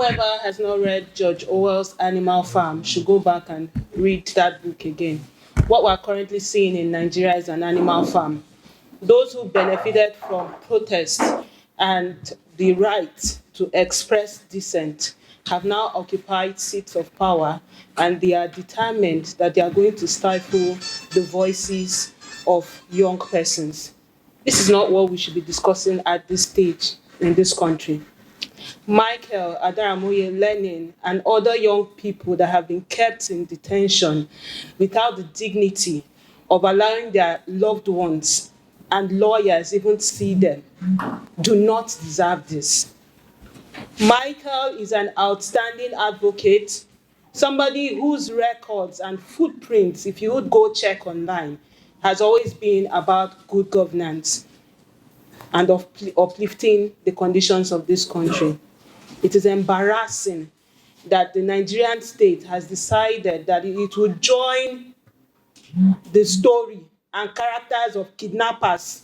Whoever has not read George Orwell's Animal Farm should go back and read that book again. What we're currently seeing in Nigeria is an animal farm. Those who benefited from protests and the right to express dissent have now occupied seats of power, and they are determined that they are going to stifle the voices of young persons. This is not what we should be discussing at this stage in this country. Michael, Adaramoye, Lenin, and other young people that have been kept in detention without the dignity of allowing their loved ones and lawyers even see them do not deserve this. Michael is an outstanding advocate, somebody whose records and footprints, if you would go check online, has always been about good governance and of uplifting the conditions of this country. It is embarrassing that the Nigerian state has decided that it will join the story and characters of kidnappers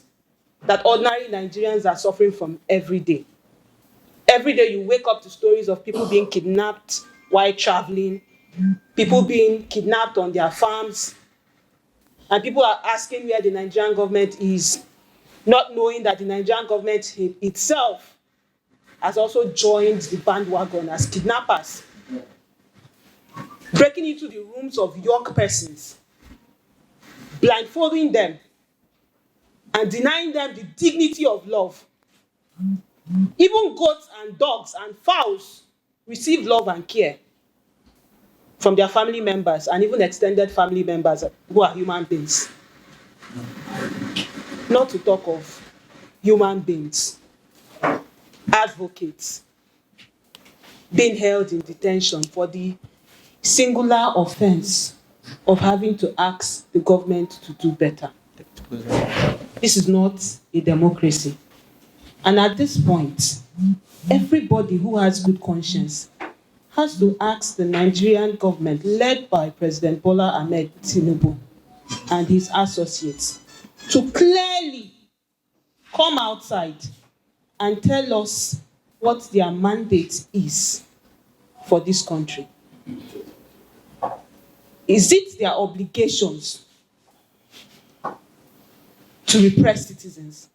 that ordinary Nigerians are suffering from every day. Every day you wake up to stories of people being kidnapped while traveling, people being kidnapped on their farms, and people are asking where the Nigerian government is, not knowing that the Nigerian government itself has also joined the bandwagon as kidnappers, breaking into the rooms of young persons, blindfolding them, and denying them the dignity of love. Even goats and dogs and fowls receive love and care from their family members and even extended family members who are human beings. Not to talk of human beings, advocates being held in detention for the singular offense of having to ask the government to do better. This is not a democracy. And at this point, everybody who has good conscience has to ask the Nigerian government, led by President Bola Ahmed Tinubu and his associates, to clearly come outside and tell us what their mandate is for this country. Is it their obligations to repress citizens,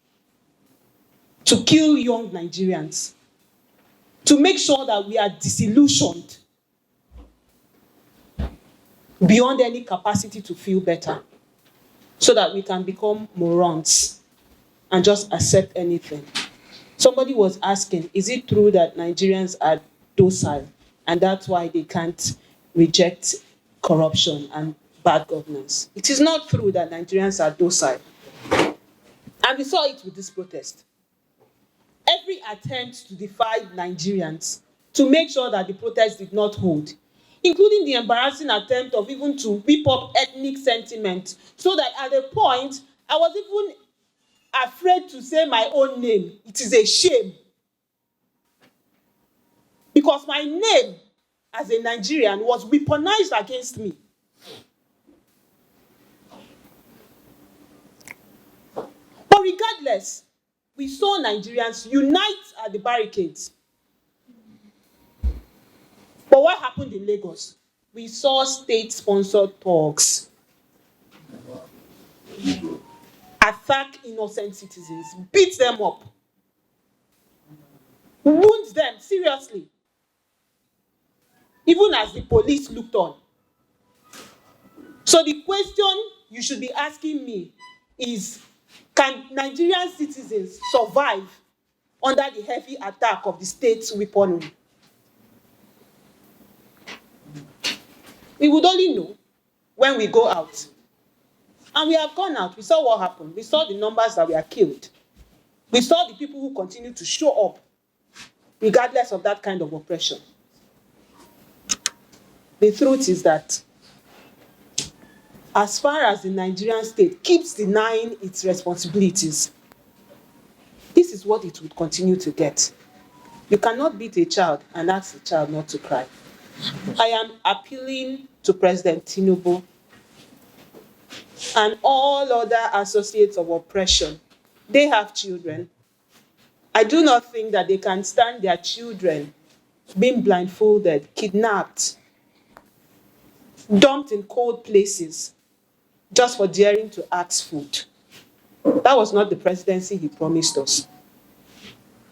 to kill young Nigerians, to make sure that we are disillusioned beyond any capacity to feel better, so that we can become morons and just accept anything? Somebody was asking, is it true that Nigerians are docile and that's why they can't reject corruption and bad governance? It is not true that Nigerians are docile. And we saw it with this protest. Every attempt to divide Nigerians to make sure that the protest did not hold, including the embarrassing attempt of even to whip up ethnic sentiment, so that at a point, I was even afraid to say my own name. It is a shame. Because my name as a Nigerian was weaponized against me. But regardless, we saw Nigerians unite at the barricades. But what happened in Lagos? We saw state-sponsored thugs attack innocent citizens, beat them up, wound them seriously, even as the police looked on. So the question you should be asking me is, can Nigerian citizens survive under the heavy attack of the state's weaponry? We would only know when we go out. And we have gone out. We saw what happened. We saw the numbers that were killed. We saw the people who continue to show up, regardless of that kind of oppression. The truth is that as far as the Nigerian state keeps denying its responsibilities, this is what it would continue to get. You cannot beat a child and ask the child not to cry. I am appealing to President Tinubu and all other associates of oppression. They have children. I do not think that they can stand their children being blindfolded, kidnapped, dumped in cold places just for daring to ask food. That was not the presidency he promised us.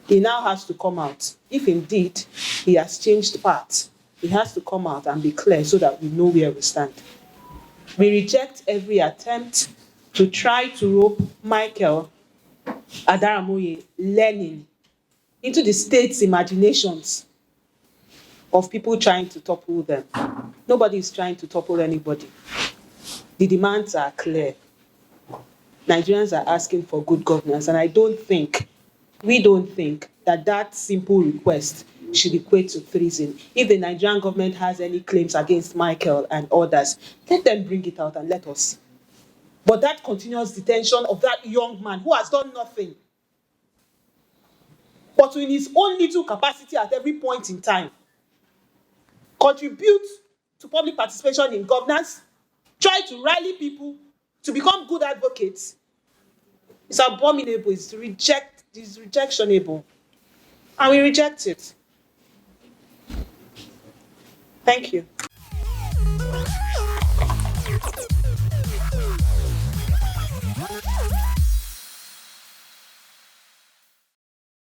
He now has to come out. If indeed he has changed path, he has to come out and be clear so that we know where we stand. We reject every attempt to try to rope Michael Adaramoye Lenin into the state's imaginations of people trying to topple them. Nobody is trying to topple anybody. The demands are clear. Nigerians are asking for good governance, and we don't think that that simple request should equate to treason. If the Nigerian government has any claims against Michael and others, let them bring it out and let us see. But that continuous detention of that young man who has done nothing, but in his own little capacity at every point in time, contribute to public participation in governance, try to rally people to become good advocates, it's abominable, it's rejectionable. And we reject it. Thank you.